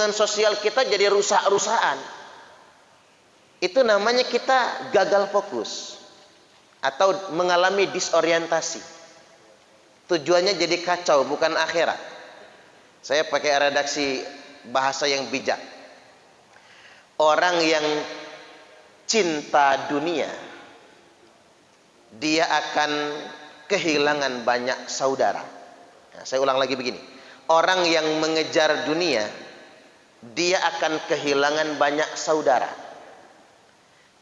hubungan sosial kita jadi rusak-rusakan. Itu namanya kita gagal fokus atau mengalami disorientasi. Tujuannya jadi kacau, bukan akhirat. Saya pakai redaksi bahasa yang bijak. Orang yang cinta dunia, dia akan kehilangan banyak saudara. Nah, saya ulang lagi begini. Orang yang mengejar dunia, dia akan kehilangan banyak saudara.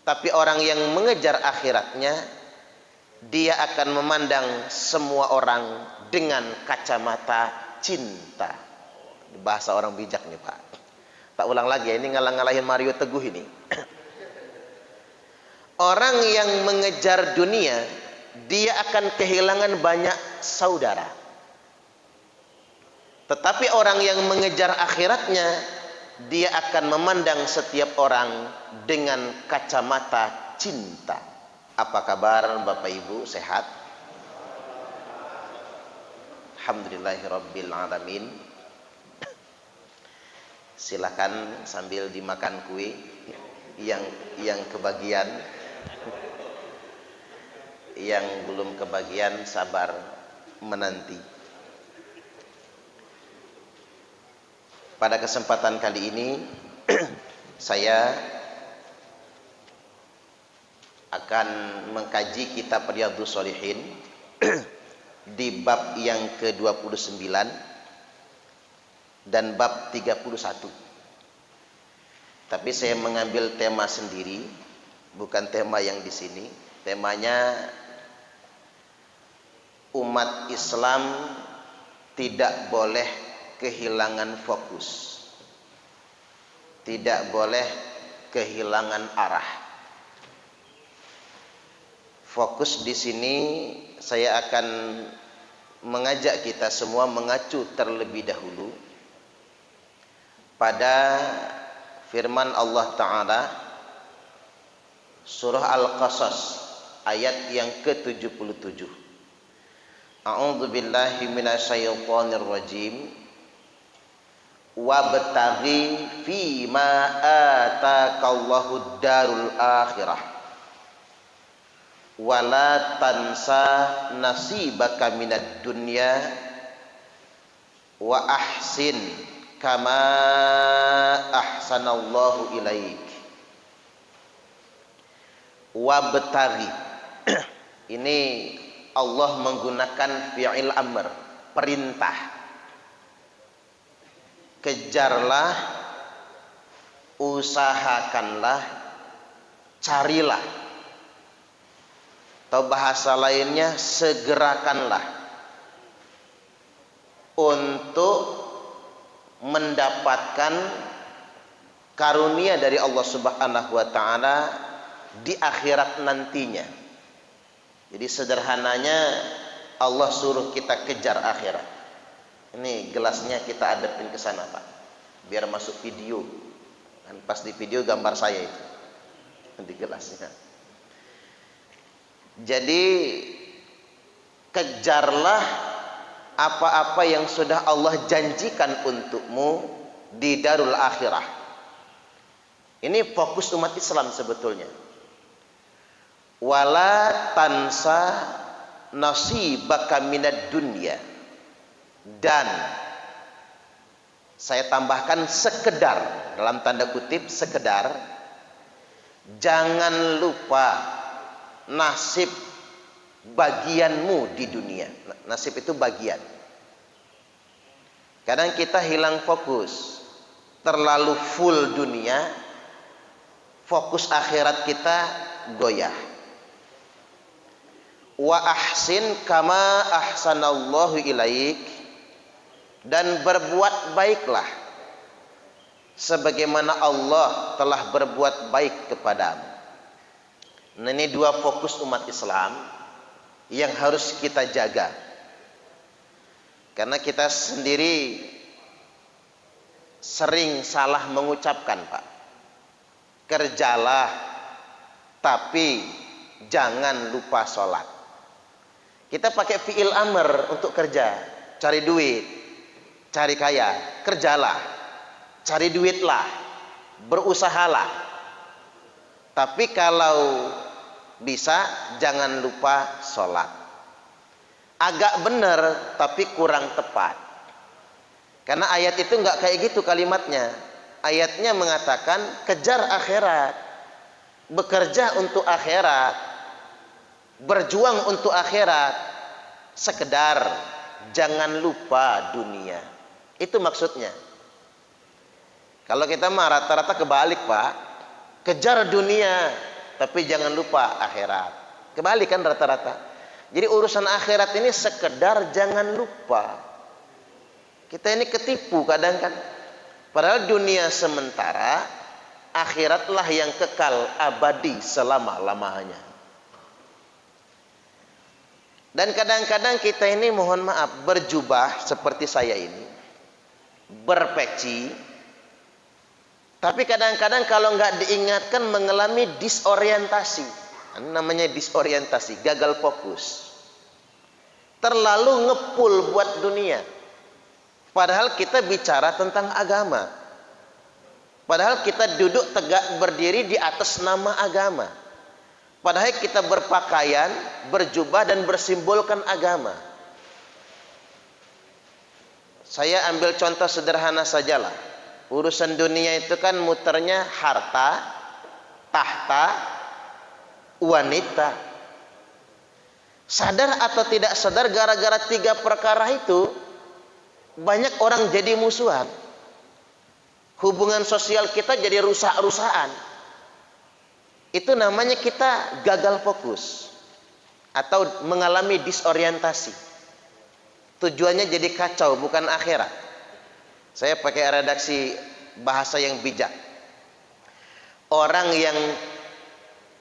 Tapi orang yang mengejar akhiratnya, dia akan memandang semua orang dengan kacamata cinta. Bahasa orang bijak nih Pak. Tak ulang lagi ya, ini ngalah-ngalahin Mario Teguh ini. Orang yang mengejar dunia, dia akan kehilangan banyak saudara. Tetapi orang yang mengejar akhiratnya, dia akan memandang setiap orang dengan kacamata cinta. Apa kabar Bapak Ibu, sehat? Alhamdulillahirabbil alamin. Silakan sambil dimakan kue yang kebagian. Yang belum kebagian sabar menanti. Pada kesempatan kali ini saya akan mengkaji kitab Riyadhus Shalihin di bab yang ke-29 dan bab 31. Tapi saya mengambil tema sendiri, bukan tema yang di sini. Temanya umat Islam tidak boleh kehilangan fokus. Tidak boleh kehilangan arah. Fokus di sini saya akan mengajak kita semua mengacu terlebih dahulu pada firman Allah Ta'ala surah Al-Qasas ayat yang ke-77. A'udzu billahi minasyaitonir rajim. Wabtaghi fima ataqallahu darul akhirah wala tansa nasibaka minad dunya wa ahsin kama ahsanallahu ilaik. Wabtaghi ini Allah menggunakan fi'il amr, perintah. Kejarlah, usahakanlah, carilah. Atau bahasa lainnya, segerakanlah untuk mendapatkan karunia dari Allah Subhanahu wa Ta'ala di akhirat nantinya. Jadi sederhananya Allah suruh kita kejar akhirat. Ini gelasnya kita adepin ke sana Pak, biar masuk video. Dan pas di video gambar saya itu di gelasnya. Jadi kejarlah apa-apa yang sudah Allah janjikan untukmu di darul akhirah. Ini fokus umat Islam sebetulnya. Wala tansa nasibaka minad dunya, dan saya tambahkan sekedar, dalam tanda kutip sekedar, jangan lupa nasib bagianmu di dunia. Nasib itu bagian. Kadang kita hilang fokus, terlalu full dunia, fokus akhirat kita goyah. Wa ahsin kama ahsanallahu ilaik, dan berbuat baiklah sebagaimana Allah telah berbuat baik kepadamu. Nah, ini dua fokus umat Islam yang harus kita jaga. Karena kita sendiri sering salah mengucapkan Pak. Kerjalah tapi jangan lupa sholat. Kita pakai fi'il amr untuk kerja, cari duit, cari kaya, kerjalah. cari duitlah, berusahalah. Tapi kalau bisa jangan lupa sholat. Agak benar tapi kurang tepat. Karena ayat itu nggak kayak gitu kalimatnya. Ayatnya mengatakan kejar akhirat, bekerja untuk akhirat, berjuang untuk akhirat, sekedar jangan lupa dunia. Itu maksudnya. Kalau kita mah rata-rata kebalik, Pak. Kejar dunia tapi jangan lupa akhirat. Kebalik kan rata-rata. Jadi urusan akhirat ini sekedar jangan lupa. Kita ini ketipu kadang kan. Padahal dunia sementara, akhiratlah yang kekal abadi selama-lamanya. Dan kadang-kadang kita ini mohon maaf berjubah seperti saya ini, berpeci, tapi kadang-kadang kalau nggak diingatkan mengalami disorientasi. Namanya disorientasi, gagal fokus. Terlalu ngepul buat dunia. Padahal kita bicara tentang agama. Padahal kita duduk tegak berdiri di atas nama agama. Padahal kita berpakaian, berjubah dan bersimbolkan agama. Saya ambil contoh sederhana sajalah. Urusan dunia itu kan muternya harta, tahta, wanita. Sadar atau tidak sadar gara-gara 3 perkara itu banyak orang jadi musuhan. Hubungan sosial kita jadi rusak-rusakan. Itu namanya kita gagal fokus atau mengalami disorientasi. Tujuannya jadi kacau, bukan akhirat. Saya pakai redaksi bahasa yang bijak. Orang yang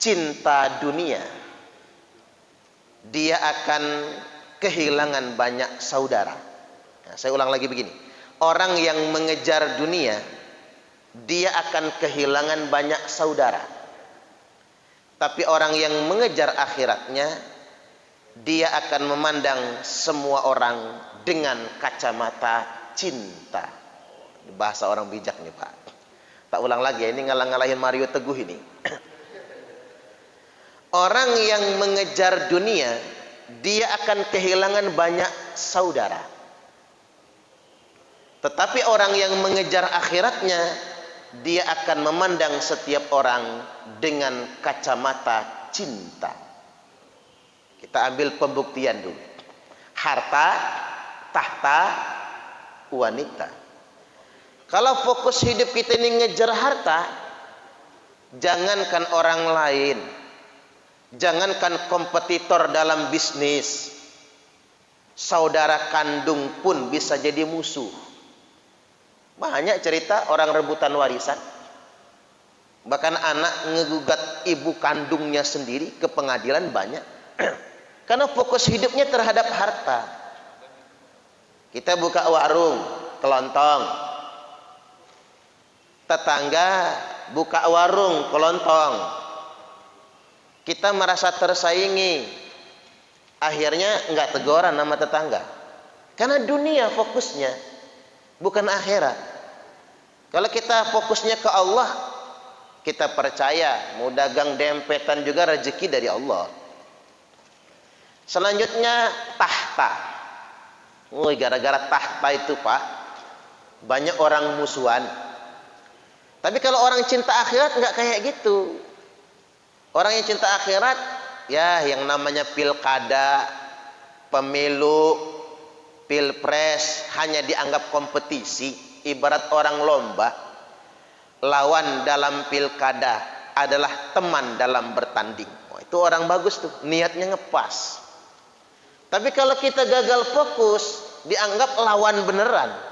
cinta dunia, dia akan kehilangan banyak saudara. Nah, saya ulang lagi begini. Orang yang mengejar dunia, dia akan kehilangan banyak saudara. Tapi orang yang mengejar akhiratnya, dia akan memandang semua orang dengan kacamata cinta. Bahasa orang bijak nih, Pak. Tak ulang lagi, ini ngalah-ngalahin Mario Teguh ini. Orang yang mengejar dunia, dia akan kehilangan banyak saudara. Tetapi orang yang mengejar akhiratnya, dia akan memandang setiap orang dengan kacamata cinta. Kita ambil pembuktian dulu. Harta, tahta, wanita. Kalau fokus hidup kita ini ngejar harta, jangankan orang lain, jangankan kompetitor dalam bisnis, saudara kandung pun bisa jadi musuh. Banyak cerita orang rebutan warisan. Bahkan anak ngegugat ibu kandungnya sendiri ke pengadilan banyak. Karena fokus hidupnya terhadap harta. Kita buka warung, kelontong. Tetangga buka warung, kelontong. Kita merasa tersaingi. Akhirnya enggak teguran sama tetangga. Karena dunia fokusnya, bukan akhirat. Kalau kita fokusnya ke Allah, kita percaya mau dagang dempetan juga rezeki dari Allah. Selanjutnya tahta. Gara-gara tahta itu, Pak, banyak orang musuhan. Tapi kalau orang cinta akhirat nggak kayak gitu. Orang yang cinta akhirat, ya yang namanya pilkada, pemilu, pilpres hanya dianggap kompetisi, ibarat orang lomba. Lawan dalam pilkada adalah teman dalam bertanding. Itu orang bagus tuh, niatnya ngepas. Tapi kalau kita gagal fokus, dianggap lawan beneran.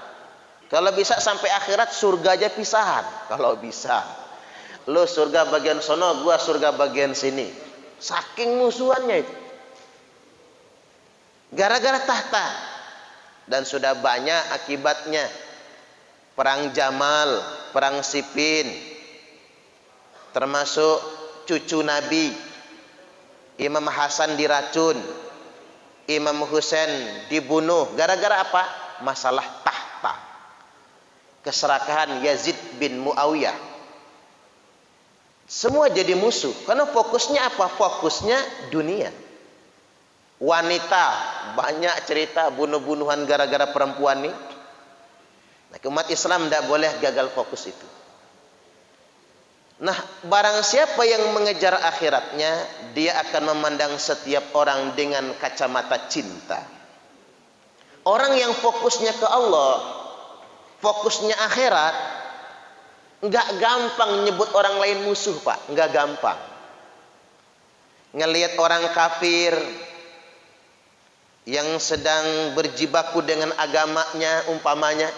Kalau bisa sampai akhirat surga aja pisahan. Kalau bisa, lo surga bagian sono, gua surga bagian sini. Saking musuhannya itu. Gara-gara tahta. Dan sudah banyak akibatnya. Perang Jamal, perang Siffin, termasuk cucu Nabi Imam Hasan diracun, Imam Husain dibunuh. Gara-gara apa? Masalah tahta. keserakahan Yazid bin Muawiyah. Semua jadi musuh karena fokusnya apa? Fokusnya dunia. Wanita, banyak cerita bunuh-bunuhan gara-gara perempuan nih. Nah, umat Islam tidak boleh gagal fokus itu. Nah, barang siapa yang mengejar akhiratnya, dia akan memandang setiap orang dengan kacamata cinta. Orang yang fokusnya ke Allah, fokusnya akhirat, nggak gampang nyebut orang lain musuh, Pak. Nggak gampang. Ngelihat orang kafir yang sedang berjibaku dengan agamanya, umpamanya,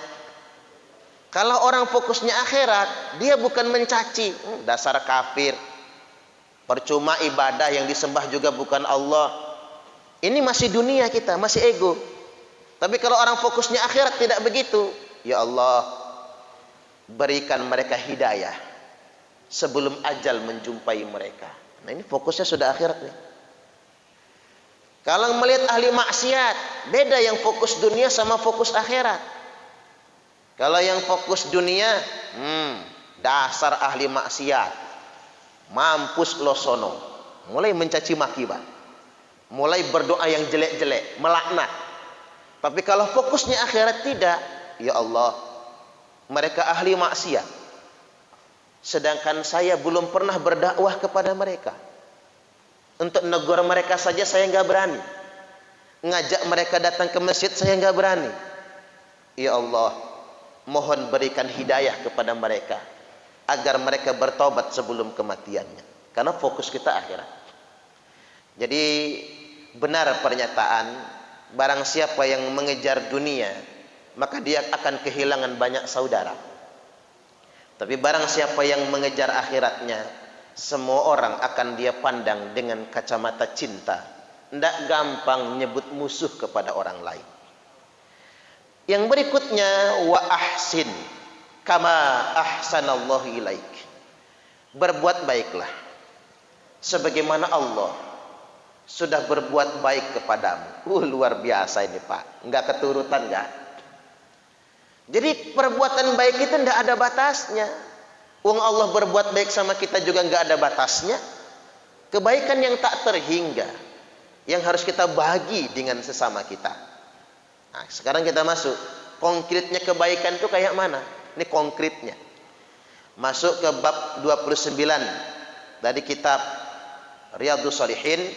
kalau orang fokusnya akhirat, dia bukan mencaci, dasar kafir, percuma ibadah yang disembah juga bukan Allah. Ini masih dunia kita, masih ego. Tapi kalau orang fokusnya akhirat tidak begitu. Ya Allah, berikan mereka hidayah sebelum ajal menjumpai mereka. Nah, ini fokusnya sudah akhirat nih. Kalau melihat ahli maksiat, beda yang fokus dunia sama fokus akhirat. Kalau yang fokus dunia, dasar ahli maksiat, mampus lo sono. Mulai mencaci maki, Pak. Mulai berdoa yang jelek-jelek, melaknat. Tapi kalau fokusnya akhirat tidak, ya Allah, mereka ahli maksiat. Sedangkan saya belum pernah berdakwah kepada mereka. Untuk negur mereka saja saya nggak berani. Ngajak mereka datang ke masjid saya nggak berani. Ya Allah, mohon berikan hidayah kepada mereka agar mereka bertobat sebelum kematiannya. Karena fokus kita akhirat. Jadi benar pernyataan, barang siapa yang mengejar dunia, maka dia akan kehilangan banyak saudara. Tapi barang siapa yang mengejar akhiratnya, semua orang akan dia pandang dengan kacamata cinta. Tidak gampang nyebut musuh kepada orang lain. Yang berikutnya, wa ahsin kama ahsanallahu ilaik. Berbuat baiklah sebagaimana Allah sudah berbuat baik kepadamu. Luar biasa ini, Pak. Enggak keturutan, enggak. Jadi perbuatan baik itu tidak ada batasnya. Wong Allah berbuat baik sama kita juga nggak ada batasnya. Kebaikan yang tak terhingga, yang harus kita bagi dengan sesama kita. Nah, sekarang kita masuk. Konkretnya kebaikan itu kayak mana? Ini konkretnya. Masuk ke bab 29 dari kitab Riyadhus Shalihin.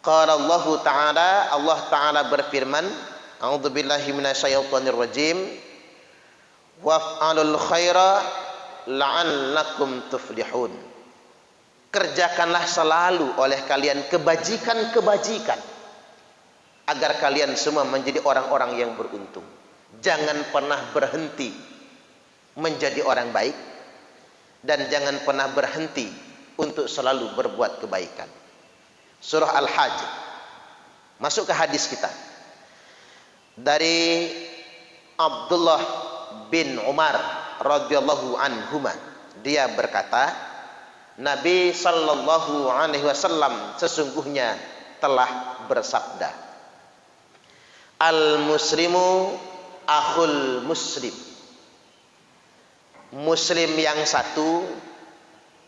Qala Allah Ta'ala, Allah Ta'ala berfirman, A'udzubillahi minasyaitonir rajim. Waf'alul khaira la'allakum tuflihun. Kerjakanlah selalu oleh kalian kebajikan-kebajikan agar kalian semua menjadi orang-orang yang beruntung. Jangan pernah berhenti menjadi orang baik dan jangan pernah berhenti untuk selalu berbuat kebaikan. Surah Al-Hajj. Masuk ke hadis kita. Dari Abdullah bin Umar radhiyallahu anhuma, dia berkata, Nabi sallallahu alaihi wasallam sesungguhnya telah bersabda, al muslimu akhul muslim. Muslim yang satu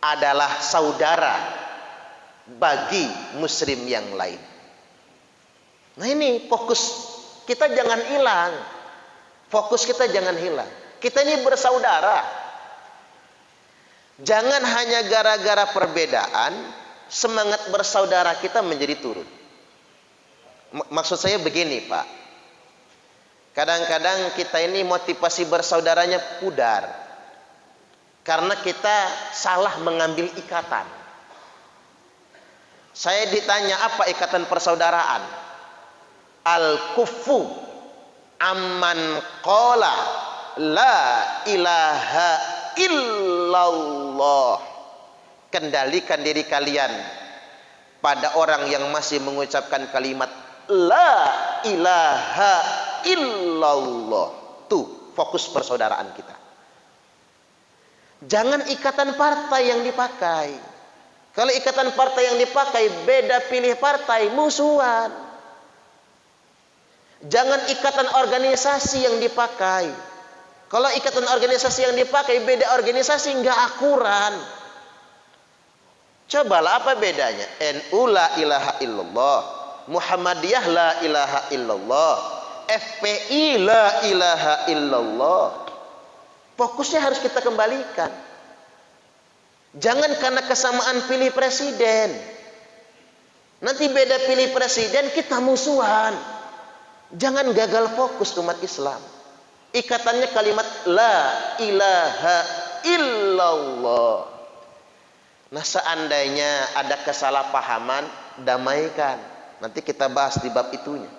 adalah saudara bagi muslim yang lain. Nah, ini fokus kita jangan hilang. Fokus kita jangan hilang. Kita ini bersaudara. Jangan hanya gara-gara perbedaan, semangat bersaudara kita menjadi turun. Maksud saya begini, Pak. Kadang-kadang kita ini motivasi bersaudaranya pudar. Karena kita salah mengambil ikatan. Saya ditanya, apa ikatan persaudaraan? Al-kufu amman qala la ilaha illallah. Kendalikan diri kalian pada orang yang masih mengucapkan kalimat la ilaha illallah. Tuh fokus persaudaraan kita. Jangan ikatan partai yang dipakai. Kalau ikatan partai yang dipakai beda pilih partai, musuhan. Jangan ikatan organisasi yang dipakai. Kalau ikatan organisasi yang dipakai beda organisasi, nggak akuran. Cobalah apa bedanya? NU la ilaha illallah, Muhammadiyah la ilaha illallah, FPI la ilaha illallah. Fokusnya harus kita kembalikan. Jangan karena kesamaan pilih presiden. Nanti beda pilih presiden kita musuhan. Jangan gagal fokus umat Islam. Ikatannya kalimat la ilaha illallah. Nah, seandainya ada kesalahpahaman, damaikan. Nanti kita bahas di bab itunya.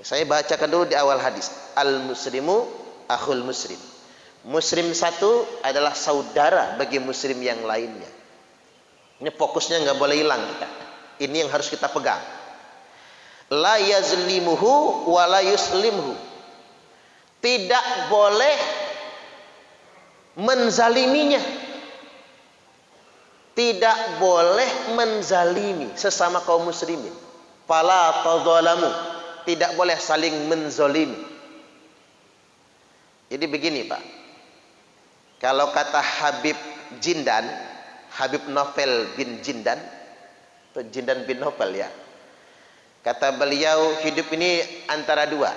Saya bacakan dulu di awal hadis. Al-muslimu akhul muslim. Muslim satu adalah saudara bagi muslim yang lainnya. Ini fokusnya nggak boleh hilang kita. Ini yang harus kita pegang. La yazlimuhu wa la yuslimhu. Tidak boleh menzaliminya. Tidak boleh menzalimi sesama kaum muslimin. Fala tadzalamu. Tidak boleh saling menzalimi. Jadi begini, Pak. Kalau kata Habib Jindan, Habib Novel bin Jindan, atau Jindan bin Novel ya, kata beliau hidup ini antara dua,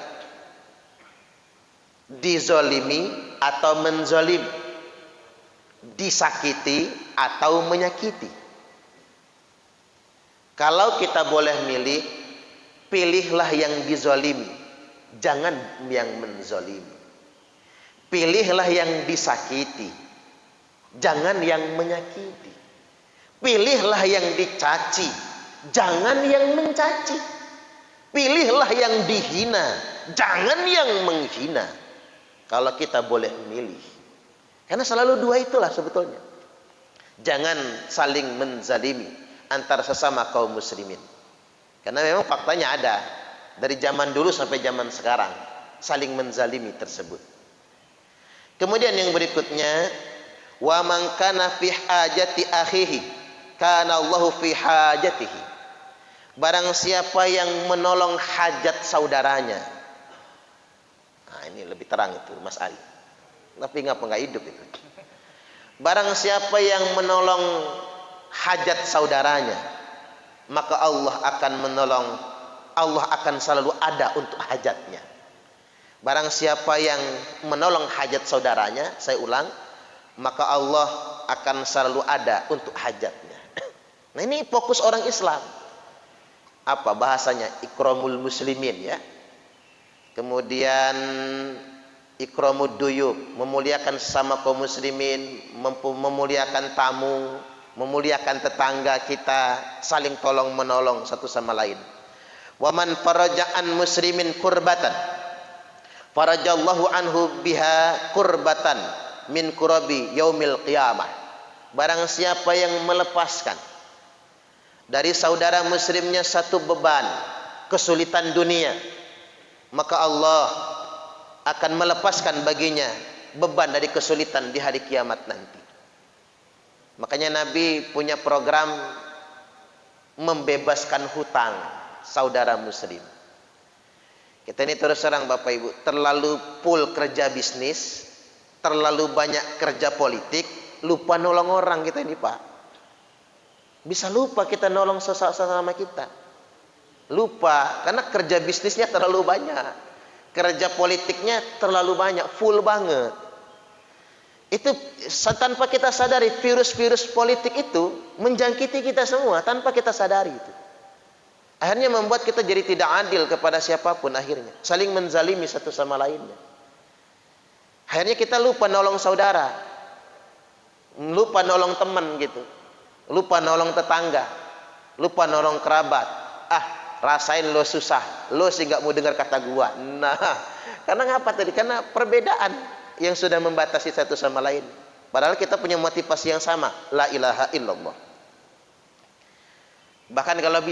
dizolimi atau menzolimi, disakiti atau menyakiti. Kalau kita boleh milih, pilihlah yang dizolimi, jangan yang menzolimi. Pilihlah yang disakiti, jangan yang menyakiti. Pilihlah yang dicaci, jangan yang mencaci. Pilihlah yang dihina, jangan yang menghina. Kalau kita boleh milih, karena selalu dua itulah sebetulnya. Jangan saling menzalimi antara sesama kaum muslimin. Karena memang faktanya ada dari zaman dulu sampai zaman sekarang saling menzalimi tersebut. Kemudian yang berikutnya, wa man kana fi hajati akhihi kana Allahu fi hajatihi. Barang siapa yang menolong hajat saudaranya. Nah, ini lebih terang itu Mas Ali. Tapi nggak hidup itu. Barang siapa yang menolong hajat saudaranya, maka Allah akan selalu ada untuk hajatnya. Barang siapa yang menolong hajat saudaranya, saya ulang, maka Allah akan selalu ada untuk hajatnya. Nah, ini fokus orang Islam. Apa bahasanya? Ikramul muslimin ya. Kemudian ikramud duyub, memuliakan sesama kaum muslimin, memuliakan tamu, memuliakan tetangga kita, saling tolong menolong satu sama lain. Wa man faraja'an muslimin kurbatan farajallahu anhu biha kurbatan min kurabi yaumil qiyamah. Barang siapa yang melepaskan dari saudara muslimnya satu beban kesulitan dunia, maka Allah akan melepaskan baginya beban dari kesulitan di hari kiamat nanti. Makanya Nabi punya program membebaskan hutang saudara muslim. Kita ini terus terang Bapak Ibu, terlalu full kerja bisnis, terlalu banyak kerja politik, lupa nolong orang kita ini Pak. Bisa lupa kita nolong sesama kita. Lupa, karena kerja bisnisnya terlalu banyak. Kerja politiknya terlalu banyak, full banget. Itu tanpa kita sadari, virus-virus politik itu menjangkiti kita semua tanpa kita sadari itu. Akhirnya membuat kita jadi tidak adil kepada siapapun akhirnya. Saling menzalimi satu sama lainnya. Akhirnya kita lupa nolong saudara. Lupa nolong teman gitu. Lupa nolong tetangga. Lupa nolong kerabat. Rasain lo susah. Lo sih gak mau dengar kata gua. Nah, karena ngapa tadi? Karena perbedaan yang sudah membatasi satu sama lain. Padahal kita punya motivasi yang sama. La ilaha illallah. Bahkan kalau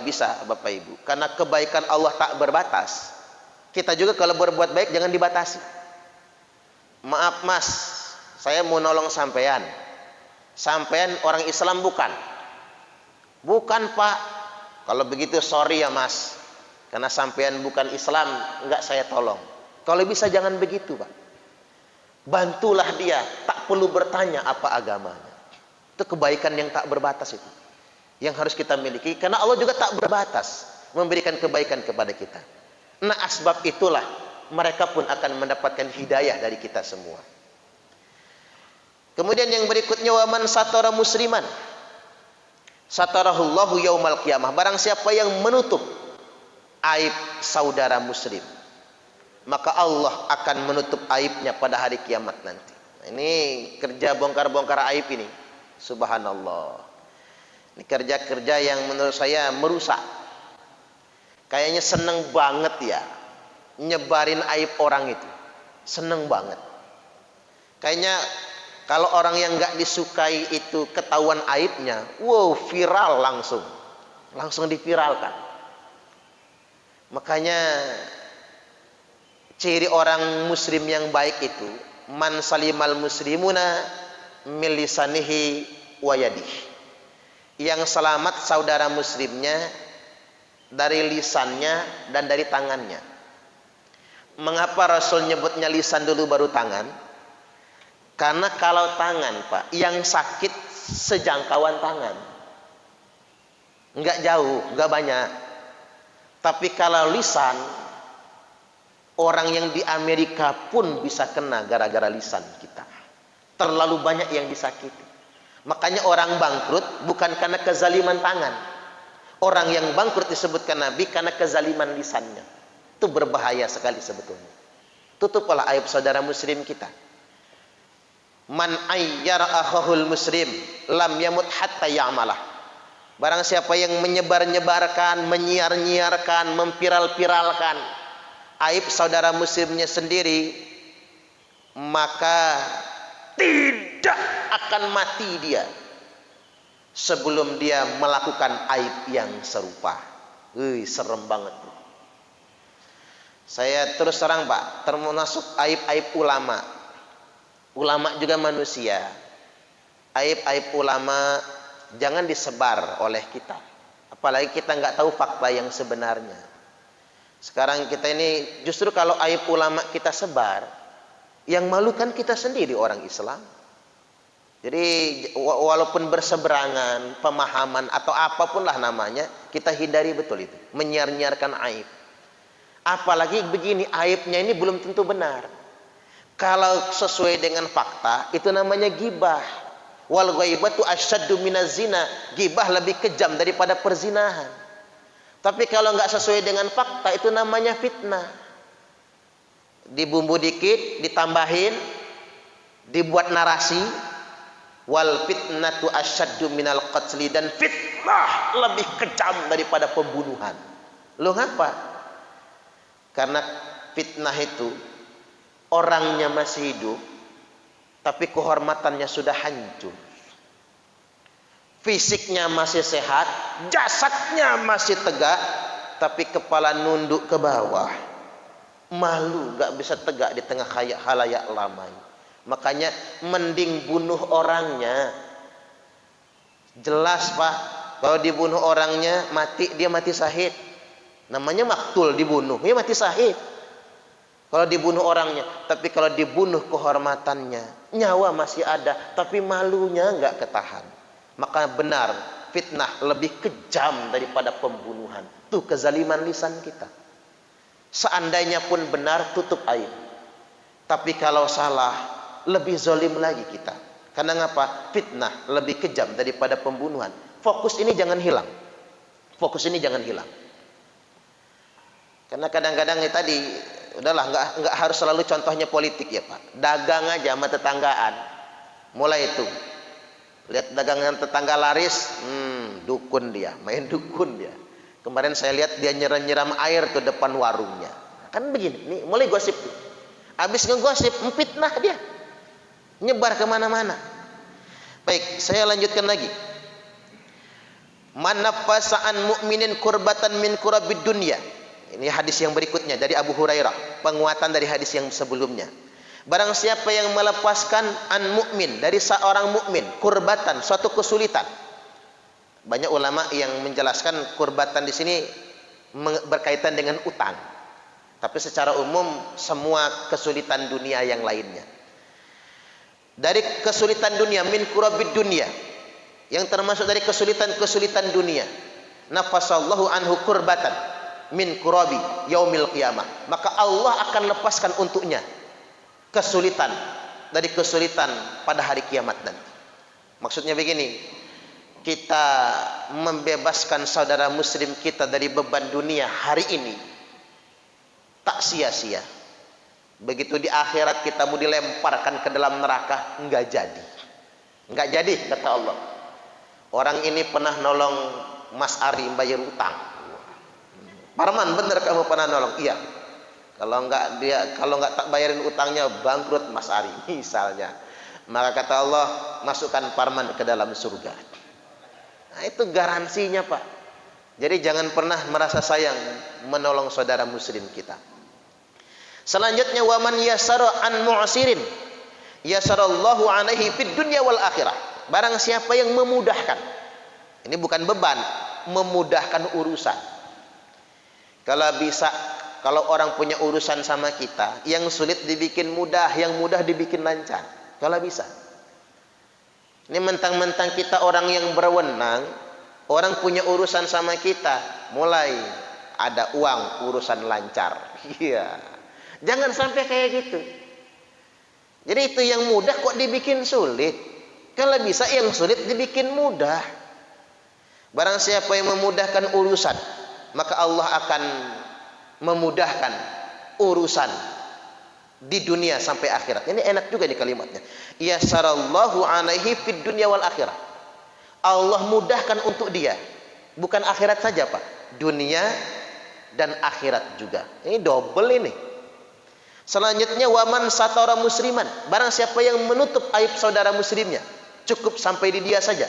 bisa Bapak Ibu, karena kebaikan Allah tak berbatas, kita juga kalau berbuat baik jangan dibatasi. Maaf Mas, saya mau nolong sampean. Sampean orang Islam bukan? Bukan Pak. Kalau begitu sorry ya Mas, karena sampean bukan Islam, enggak saya tolong. Kalau bisa jangan begitu Pak. Bantulah dia, tak perlu bertanya apa agamanya. Itu kebaikan yang tak berbatas itu, yang harus kita miliki, karena Allah juga tak berbatas memberikan kebaikan kepada kita. Nah, asbab itulah mereka pun akan mendapatkan hidayah dari kita semua. Kemudian yang berikutnya, waman satara musliman satarahullahu yaumal qiyamah. Barang siapa yang menutup aib saudara muslim, maka Allah akan menutup aibnya pada hari kiamat nanti. Ini kerja bongkar-bongkar aib ini, subhanallah. Ini kerja-kerja yang menurut saya merusak. Kayaknya seneng banget ya nyebarin aib orang itu, seneng banget. Kayaknya kalau orang yang nggak disukai itu ketahuan aibnya, wow, viral langsung diviralkan. Makanya ciri orang muslim yang baik itu, man salimal muslimuna min lisanihi wa yadihi. Yang selamat saudara muslimnya dari lisannya dan dari tangannya. Mengapa Rasul nyebutnya lisan dulu baru tangan? Karena kalau tangan, Pak, yang sakit sejangkauan tangan, nggak jauh, nggak banyak. Tapi kalau lisan, orang yang di Amerika pun bisa kena gara-gara lisan kita. Terlalu banyak yang disakiti. Makanya orang bangkrut bukan karena kezaliman tangan. Orang yang bangkrut disebutkan Nabi karena kezaliman lisannya. Itu berbahaya sekali sebetulnya. Tutuplah aib saudara muslim kita. Man ayyara akhahul muslim lam yamut hatta ya'malah. Barang siapa yang menyebar-nyebarkan, menyiar-nyiarkan, memviral-viralkan aib saudara muslimnya sendiri, maka tidak akan mati dia sebelum dia melakukan aib yang serupa. Serem banget. Saya terus terang, Pak, termasuk aib-aib ulama. Ulama juga manusia. Aib-aib ulama jangan disebar oleh kita. Apalagi kita nggak tahu fakta yang sebenarnya. Sekarang kita ini justru kalau aib ulama kita sebar, yang malu kan kita sendiri orang Islam. Jadi walaupun berseberangan pemahaman atau apapun lah namanya, kita hindari betul itu, menyiar-nyiarkan aib. Apalagi begini, aibnya ini belum tentu benar. Kalau sesuai dengan fakta, itu namanya gibah. Wal ghaibatu asyaddu minaz zina. Gibah lebih kejam daripada perzinahan. Tapi kalau nggak sesuai dengan fakta, itu namanya fitnah. Dibumbu dikit, ditambahin, dibuat narasi. Wal fitnatu asyaddu minal qatli. Dan fitnah lebih kejam daripada pembunuhan. Loh ngapa? Karena fitnah itu orangnya masih hidup, tapi kehormatannya sudah hancur. Fisiknya masih sehat, jasadnya masih tegak, tapi kepala nunduk ke bawah. Malu, gak bisa tegak di tengah khalayak ramai. Makanya mending bunuh orangnya. Jelas, Pak, kalau dibunuh orangnya mati, dia mati syahid. Namanya maktul, dibunuh, dia mati syahid. Kalau dibunuh orangnya, tapi kalau dibunuh kehormatannya, nyawa masih ada, tapi malunya nggak ketahan. Maka benar, fitnah lebih kejam daripada pembunuhan. Tuh kezaliman lisan kita. Seandainya pun benar, tutup aib. Tapi kalau salah, lebih zalim lagi kita. Karena ngapa? Fitnah lebih kejam daripada pembunuhan. Fokus ini jangan hilang. Fokus ini jangan hilang. Karena kadang-kadang ini tadi, udahlah, nggak harus selalu contohnya politik ya Pak. Dagang aja sama tetanggaan, mulai itu lihat dagangan tetangga laris, dukun dia, main dukun dia. Kemarin saya lihat dia nyiram air ke depan warungnya. Kan begini, nih mulai gosip tuh. Habis ngegosip, fitnah dia, nyebar kemana-mana. Baik, saya lanjutkan lagi. Man nafasa'an mu'minin kurbatan min kurabid dunya. Ini hadis yang berikutnya dari Abu Hurairah, penguatan dari hadis yang sebelumnya. Barang siapa yang melepaskan an mukmin, dari seorang mukmin, kurbatan, suatu kesulitan. Banyak ulama yang menjelaskan kurbatan di sini berkaitan dengan utang. Tapi secara umum semua kesulitan dunia yang lainnya. dari kesulitan dunia, min kurabid dunia, yang termasuk dari kesulitan-kesulitan dunia. Nafasallahu anhu kurbatan min kurabi yaumil qiyamah, maka Allah akan lepaskan untuknya kesulitan dari kesulitan pada hari kiamat nanti. Maksudnya begini, kita membebaskan saudara muslim kita dari beban dunia hari ini tak sia-sia. Begitu di akhirat kita mau dilemparkan ke dalam neraka, enggak jadi kata Allah. Orang ini pernah nolong Mas Ari bayar utang. Parman, bener kamu pernah nolong? Iya. Kalau enggak tak bayarin utangnya, bangkrut Mas Ari misalnya. Maka kata Allah, masukkan Parman ke dalam surga. Nah, itu garansinya, Pak. Jadi jangan pernah merasa sayang menolong saudara muslim kita. Selanjutnya, waman yasara an mu'sirin yasarallahu alaihi fid dunya wal akhirah. Barang siapa yang memudahkan, ini bukan beban, memudahkan urusan. Kalau orang punya urusan sama kita, yang sulit dibikin mudah, yang mudah dibikin lancar. Kalau bisa. Ini mentang-mentang kita orang yang berwenang, orang punya urusan sama kita, mulai ada uang, urusan lancar. Iya. Jangan sampai kayak gitu. Jadi itu yang mudah kok dibikin sulit. Kalau bisa yang sulit dibikin mudah. Barang siapa yang memudahkan urusan, maka Allah akan memudahkan urusan di dunia sampai akhirat. Ini enak juga nih kalimatnya. Yasarallahu alaihi fid dunya wal akhirah. Allah mudahkan untuk dia, bukan akhirat saja, Pak. Dunia dan akhirat juga. Ini double ini. Selanjutnya, waman satara musliman. Barang siapa yang menutup aib saudara muslimnya, cukup sampai di dia saja.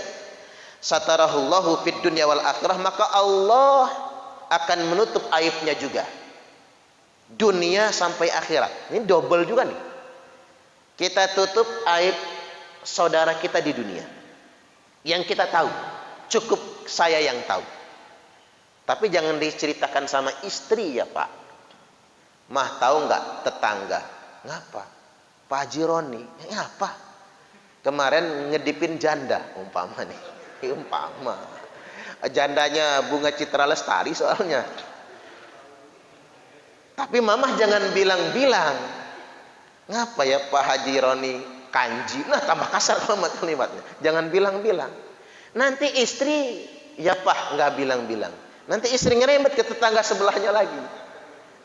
Satarahullahu fid dunya wal akhirah, maka Allah akan menutup aibnya juga. Dunia sampai akhirat. Ini double juga nih. Kita tutup aib saudara kita di dunia. Yang kita tahu, cukup saya yang tahu. Tapi jangan diceritakan sama istri ya, Pak. Mah tahu nggak tetangga? Ngapa? Pak Haji Roni. Ngapa? Kemarin ngedipin janda, umpama nih. Umpama. Jandanya Bunga Citra Lestari soalnya. Tapi mamah jangan bilang-bilang. Ngapa ya Pak Haji Roni kanji? Nah, tambah kasar kalimatnya. Jangan bilang-bilang. Nanti istri, ya Pak, nggak bilang-bilang. Nanti istri ngerembet ke tetangga sebelahnya lagi.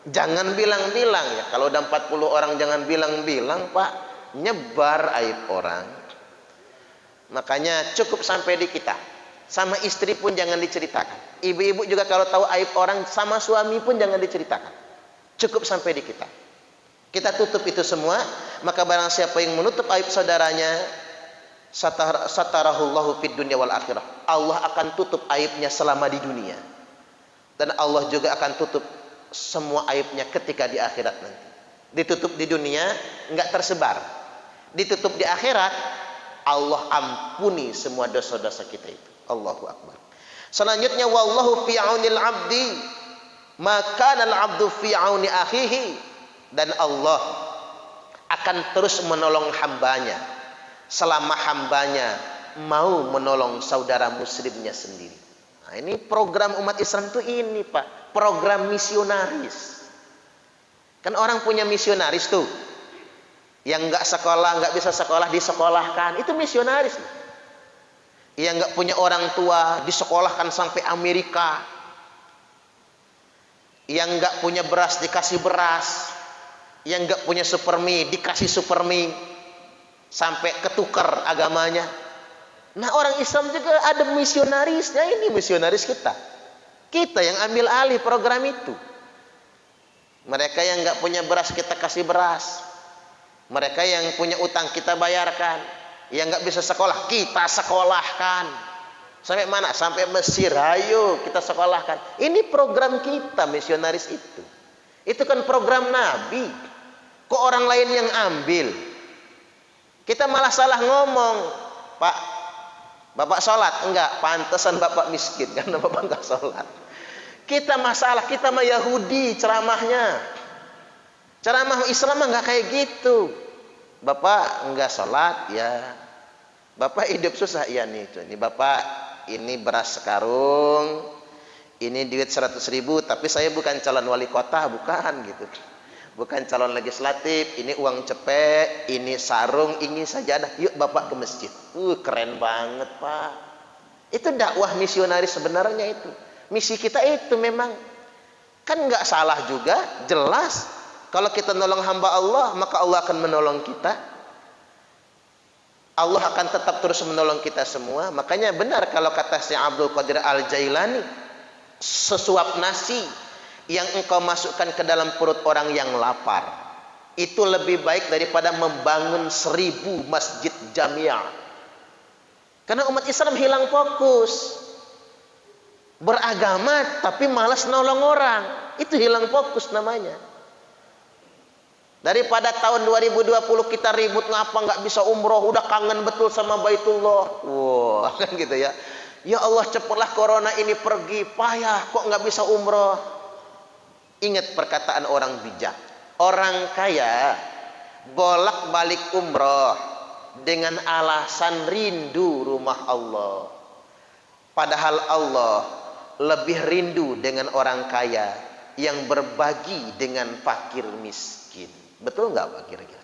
Jangan bilang-bilang ya. Kalau udah 40 orang jangan bilang-bilang, Pak. Nyebar aib orang. Makanya cukup sampai di kita. Sama istri pun jangan diceritakan. Ibu-ibu juga kalau tahu aib orang, sama suami pun jangan diceritakan. Cukup sampai di kita. Kita tutup itu semua, maka barang siapa yang menutup aib saudaranya, satarahullahu fid dunya wal akhirah. Allah akan tutup aibnya selama di dunia. Dan Allah juga akan tutup semua aibnya ketika di akhirat nanti. Ditutup di dunia, enggak tersebar. Ditutup di akhirat, Allah ampuni semua dosa-dosa kita itu. Allahu Akbar. Selanjutnya, wallahu fi aunil abdi maka al-abdu fi auni akhihi, dan Allah akan terus menolong hambanya selama hambanya mau menolong saudara muslimnya sendiri. Nah, ini program umat Islam tuh ini, Pak, program misionaris. Kan orang punya misionaris tuh, yang nggak sekolah, nggak bisa sekolah disekolahkan, itu misionaris. Yang nggak punya orang tua disekolahkan sampai Amerika. Yang nggak punya beras dikasih beras, yang nggak punya supermi dikasih supermi, sampai ketukar agamanya. Nah, orang Islam juga ada misionarisnya. Ini misionaris kita yang ambil alih program itu. Mereka yang nggak punya beras kita kasih beras, mereka yang punya utang kita bayarkan, yang nggak bisa sekolah kita sekolahkan. Sampai mana? Sampai Mesir, ayo kita sekolahkan. Ini program kita, misionaris itu. Itu kan program Nabi. Kok orang lain yang ambil? Kita malah salah ngomong. Pak, Bapak sholat? Enggak, pantesan Bapak miskin karena Bapak enggak sholat. Kita masalah, kita mah Yahudi ceramahnya. Ceramah Islam enggak kayak gitu. Bapak enggak sholat ya, Bapak hidup susah ya nih. Ini Bapak, ini beras sekarung, ini duit 100.000, tapi saya bukan calon wali kota, bukan gitu. Bukan calon legislatif, ini uang cepet, ini sarung, ini sajadah. Yuk Bapak ke masjid. Keren banget Pak. Itu dakwah misionaris sebenarnya itu. Misi kita itu memang. Kan nggak salah juga, jelas. Kalau kita nolong hamba Allah, maka Allah akan menolong kita. Allah akan tetap terus menolong kita semua. Makanya benar kalau kata Syekh Abdul Qadir Al-Jailani, sesuap nasi yang engkau masukkan ke dalam perut orang yang lapar, itu lebih baik daripada membangun 1000 masjid jamiah. Karena umat Islam hilang fokus. Beragama tapi malas nolong orang. Itu hilang fokus namanya. Daripada tahun 2020 kita ribut ngapa nggak bisa umroh, udah kangen betul sama Baitullah. Wah, kan gitu ya. Ya Allah, cepatlah corona ini pergi, payah kok nggak bisa umroh. Ingat perkataan orang bijak. Orang kaya bolak-balik umroh dengan alasan rindu rumah Allah. Padahal Allah lebih rindu dengan orang kaya yang berbagi dengan fakir miskin. Betul nggak Pak kira-kira?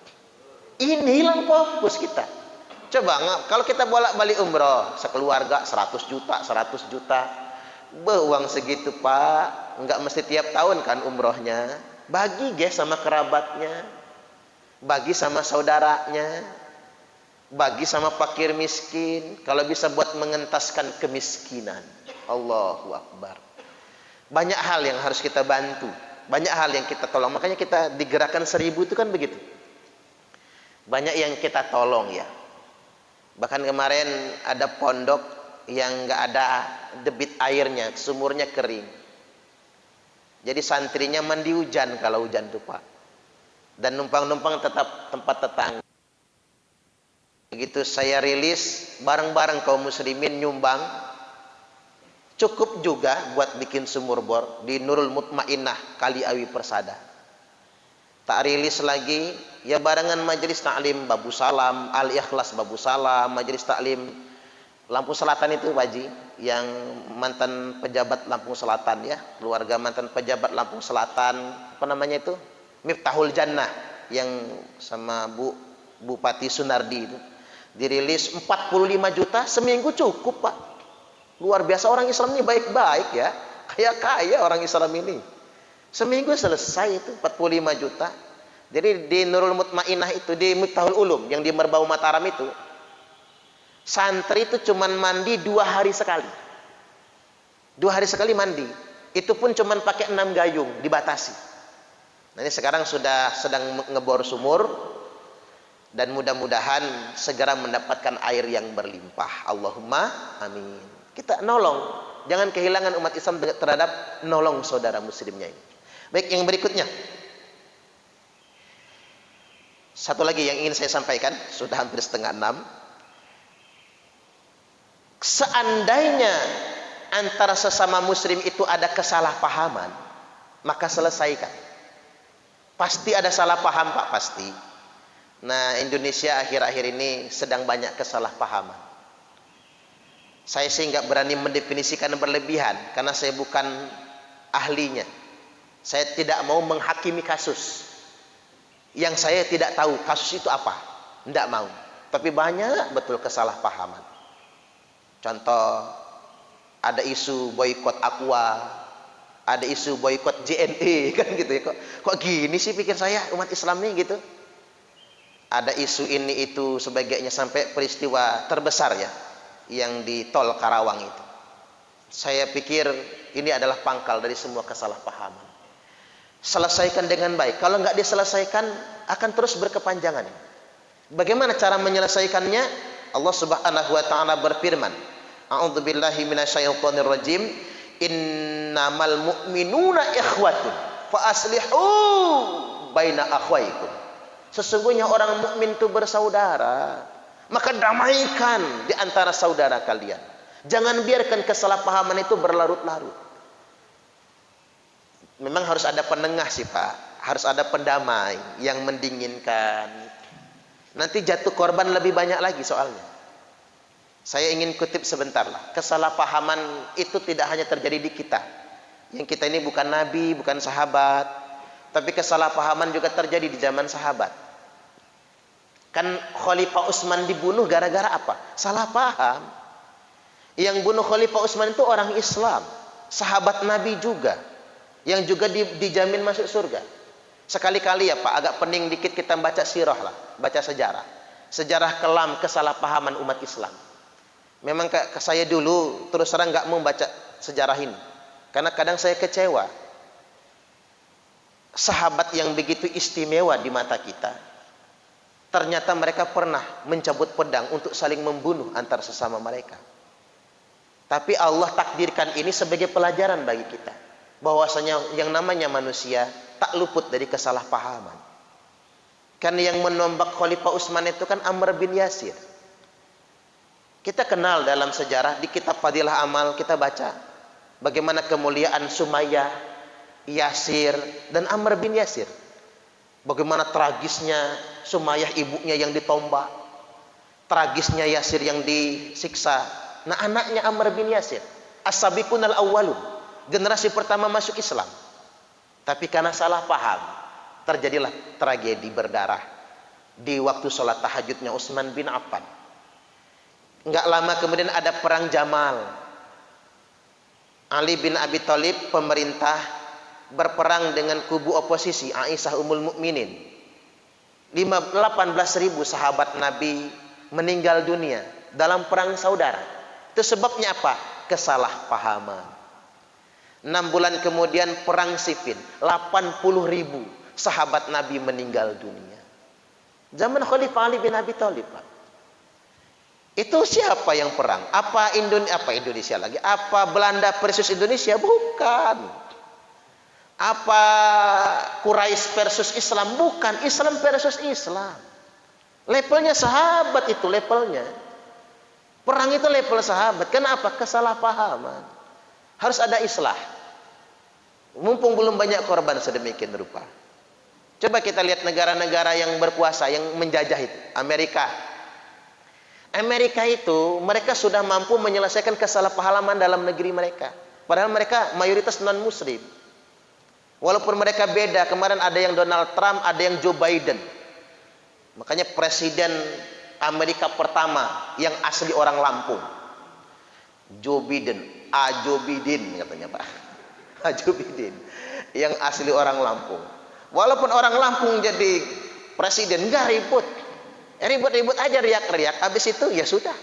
Ini hilang fokus kita. Coba kalau kita bolak-balik umroh sekeluarga 100 juta, 100 juta. Uang segitu Pak, nggak mesti tiap tahun kan umrohnya. Bagi sama kerabatnya, bagi sama saudaranya, bagi sama fakir miskin. Kalau bisa buat mengentaskan kemiskinan. Allahu Akbar. Banyak hal yang harus kita bantu, banyak hal yang kita tolong. Makanya kita digerakkan 1000 itu kan begitu. Banyak yang kita tolong ya. Bahkan kemarin ada pondok yang nggak ada debit airnya, sumurnya kering. Jadi santrinya mandi hujan kalau hujan tuh Pak. Dan numpang-numpang tetap tempat tetangga. Begitu saya rilis, bareng-bareng kaum muslimin nyumbang. Cukup juga buat bikin sumur bor di Nurul Mutmainnah Kali Awi Persada. Tak rilis lagi, ya barengan majelis taklim Babu Salam, Al Ikhlas Babu Salam, majelis taklim Lampung Selatan itu Pak Haji, yang mantan pejabat Lampung Selatan ya, keluarga mantan pejabat Lampung Selatan, apa namanya itu? Miftahul Jannah, yang sama Bupati Sunardi itu. Dirilis 45 juta, seminggu cukup Pak. Luar biasa, orang Islam ini baik-baik ya. Kaya-kaya orang Islam ini. Seminggu selesai itu 45 juta. Jadi di Nurul Mutmainnah itu, di Miftahul Ulum yang di Merbau Mataram itu, santri itu cuman mandi 2 hari sekali. 2 hari sekali mandi. Itu pun cuman pakai 6 gayung, dibatasi. Nah ini sekarang sudah sedang ngebor sumur. Dan mudah-mudahan segera mendapatkan air yang berlimpah. Allahumma amin. Kita nolong, jangan kehilangan umat Islam terhadap nolong saudara muslimnya ini. Baik, yang berikutnya. Satu lagi yang ingin saya sampaikan, sudah hampir 5:30. Seandainya antara sesama muslim itu ada kesalahpahaman, maka selesaikan. Pasti ada salah paham Pak, pasti. Nah, Indonesia akhir-akhir ini sedang banyak kesalahpahaman. Saya sih nggak berani mendefinisikan berlebihan karena saya bukan ahlinya. Saya tidak mau menghakimi kasus yang saya tidak tahu kasus itu apa. Tidak mau. Tapi banyak betul kesalahpahaman. Contoh, ada isu boikot Aqua, ada isu boikot JNE kan gitu ya. Kok gini sih pikir saya umat Islam nih gitu. Ada isu ini itu sebagainya sampai peristiwa terbesar ya, yang di tol Karawang itu. Saya pikir ini adalah pangkal dari semua kesalahpahaman. Selesaikan dengan baik. Kalau nggak diselesaikan akan terus berkepanjangan. Bagaimana cara menyelesaikannya? Allah Subhanahu wa taala berfirman, A'udzubillahi minasyaitonirrajim, innamal mu'minuna ikhwatun fa aslihu baina akhwaikum. Sesungguhnya orang mukmin itu bersaudara, maka damaikan di antara saudara kalian. Jangan biarkan kesalahpahaman itu berlarut-larut. Memang harus ada penengah sih Pak, harus ada pendamai yang mendinginkan. Nanti jatuh korban lebih banyak lagi soalnya. Saya ingin kutip sebentar lah. Kesalahpahaman itu tidak hanya terjadi di kita. Yang kita ini bukan nabi, bukan sahabat, tapi kesalahpahaman juga terjadi di zaman sahabat. Kan Khalifah Utsman dibunuh gara-gara apa? Salah paham. Yang bunuh Khalifah Utsman itu orang Islam, sahabat Nabi juga, yang juga dijamin masuk surga. Sekali-kali ya Pak, agak pening dikit kita baca sirah lah, baca sejarah. Sejarah kelam kesalahpahaman umat Islam. Memang saya dulu terus terang nggak mau baca sejarah ini, karena kadang saya kecewa. Sahabat yang begitu istimewa di mata kita, ternyata mereka pernah mencabut pedang untuk saling membunuh antar sesama mereka. Tapi Allah takdirkan ini sebagai pelajaran bagi kita, bahwasanya yang namanya manusia tak luput dari kesalahpahaman. Kan yang menombak Khalifah Utsman itu kan Amr bin Yasir. Kita kenal dalam sejarah, di kitab Fadilah Amal kita baca bagaimana kemuliaan Sumayyah, Yasir, dan Amr bin Yasir. Bagaimana tragisnya Sumayyah ibunya yang ditombak, tragisnya Yasir yang disiksa. Nah, anaknya Amr bin Yasir, as-sabiqunal awwalun, generasi pertama masuk Islam. Tapi karena salah paham, terjadilah tragedi berdarah di waktu sholat tahajudnya Utsman bin Affan. Enggak lama kemudian ada perang Jamal. Ali bin Abi Thalib pemerintah berperang dengan kubu oposisi Aisyah Ummul Mukminin. 18.000 sahabat Nabi meninggal dunia dalam perang saudara. Itu sebabnya apa? Kesalahpahaman. 6 bulan kemudian perang Siffin, 80.000 sahabat Nabi meninggal dunia. Zaman Khalifah Ali bin Abi Thalib, Pak. Itu siapa yang perang? Apa Indonesia lagi? Apa Belanda versus Indonesia? Bukan. Apa Quraisy versus Islam? Bukan. Islam versus Islam. Levelnya sahabat itu levelnya. Perang itu level sahabat. Kenapa? Kesalahpahaman. Harus ada islah. Mumpung belum banyak korban sedemikian rupa. Coba kita lihat negara-negara yang berkuasa, yang menjajah itu. Amerika itu, mereka sudah mampu menyelesaikan kesalahpahaman dalam negeri mereka. Padahal mereka mayoritas non-muslim. Walaupun mereka beda, kemarin ada yang Donald Trump, ada yang Joe Biden. Makanya presiden Amerika pertama yang asli orang Lampung. Joe Biden katanya Pak. Joe Biden yang asli orang Lampung. Walaupun orang Lampung jadi presiden, enggak ribut. Ribut-ribut aja, riak-riak, habis itu ya sudah.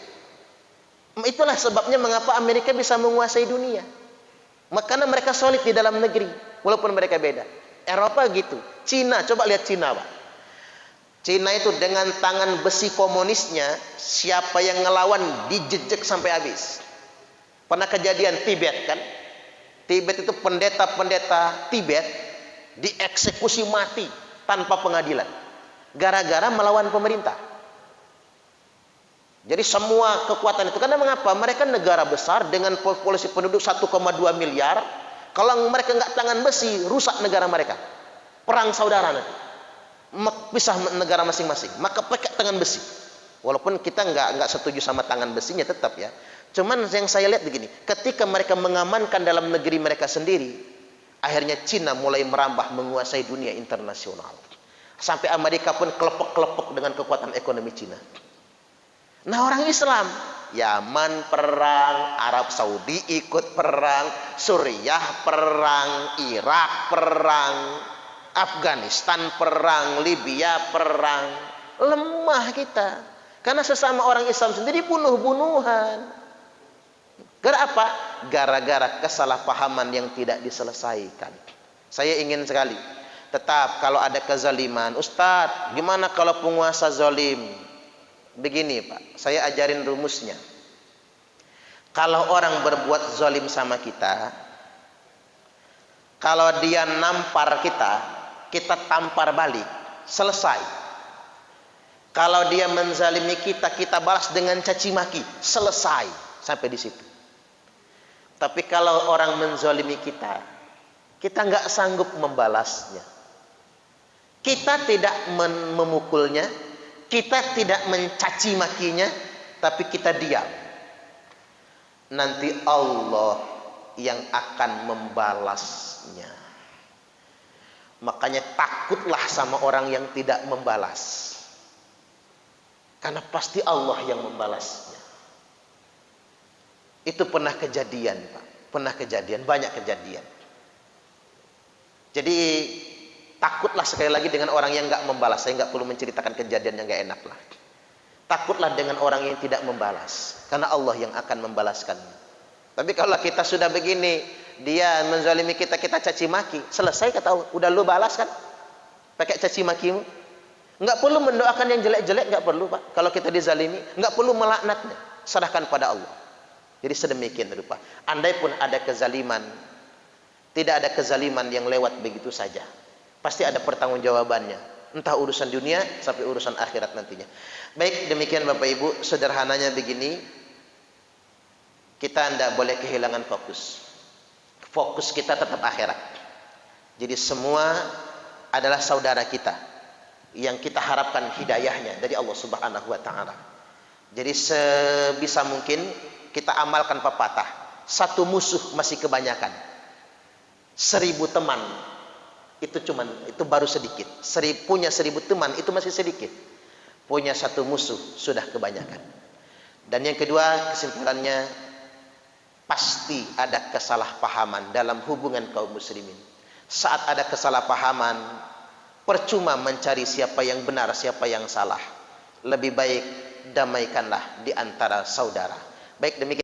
Itulah sebabnya mengapa Amerika bisa menguasai dunia. Makanya mereka solid di dalam negeri, walaupun mereka beda. Eropa gitu. Cina, coba lihat Cina, Pak. Cina itu dengan tangan besi komunisnya, siapa yang ngelawan dijejek sampai habis. Pernah kejadian Tibet kan? Tibet itu pendeta-pendeta Tibet dieksekusi mati tanpa pengadilan. Gara-gara melawan pemerintah. Jadi semua kekuatan itu, karena mengapa? Mereka negara besar dengan populasi penduduk 1,2 miliar. Kalau mereka nggak tangan besi, rusak negara mereka. Perang saudara nanti. Pisah negara masing-masing. Maka pakai tangan besi. Walaupun kita nggak setuju sama tangan besinya tetap ya. Cuman yang saya lihat begini, ketika mereka mengamankan dalam negeri mereka sendiri, akhirnya Cina mulai merambah menguasai dunia internasional. Sampai Amerika pun kelepek-kelepek dengan kekuatan ekonomi Cina. Nah, orang Islam, Yaman perang, Arab Saudi ikut perang, Suriah perang, Irak perang, Afghanistan perang, Libya perang. Lemah kita. Karena sesama orang Islam sendiri bunuh-bunuhan. Gara apa? Gara-gara kesalahpahaman yang tidak diselesaikan. Saya ingin sekali, tetap kalau ada kezaliman, Ustadz, gimana kalau penguasa zalim? Begini Pak, saya ajarin rumusnya. Kalau orang berbuat zalim sama kita, kalau dia nampar kita, kita tampar balik, selesai. Kalau dia menzalimi kita, kita balas dengan caci maki, selesai, sampai di situ. Tapi kalau orang menzalimi kita, kita nggak sanggup membalasnya. Kita tidak memukulnya, Kita tidak mencaci makinya, tapi kita diam. Nanti Allah yang akan membalasnya. Makanya takutlah sama orang yang tidak membalas. Karena pasti Allah yang membalasnya. Itu pernah kejadian, Pak. Pernah kejadian, banyak kejadian. Jadi takutlah sekali lagi dengan orang yang nggak membalas. Saya nggak perlu menceritakan kejadian yang nggak enak lah. Takutlah dengan orang yang tidak membalas, karena Allah yang akan membalaskannya. Tapi kalau kita sudah begini, dia menzalimi kita, kita caci maki, selesai kata Allah. Udah lu balas kan? Pakai caci makimu. Nggak perlu mendoakan yang jelek-jelek, nggak perlu, Pak. Kalau kita dizalimi, nggak perlu melaknatnya. Serahkan pada Allah. Jadi sedemikian rupa. Andai pun ada kezaliman, tidak ada kezaliman yang lewat begitu saja. Pasti ada pertanggungjawabannya, entah urusan dunia sampai urusan akhirat nantinya. Baik, demikian Bapak Ibu, sederhananya begini, kita tidak boleh kehilangan fokus. Fokus kita tetap akhirat. Jadi semua adalah saudara kita yang kita harapkan hidayahnya dari Allah Subhanahu wa taala. Jadi sebisa mungkin kita amalkan pepatah, satu musuh masih kebanyakan, 1000 teman itu baru sedikit. Punya 1000 teman itu masih sedikit. Punya satu musuh sudah kebanyakan. Dan yang kedua, kesimpulannya, pasti ada kesalahpahaman dalam hubungan kaum muslimin. Saat ada kesalahpahaman, percuma mencari siapa yang benar, siapa yang salah. Lebih baik damaikanlah di antara saudara. Baik, demikian.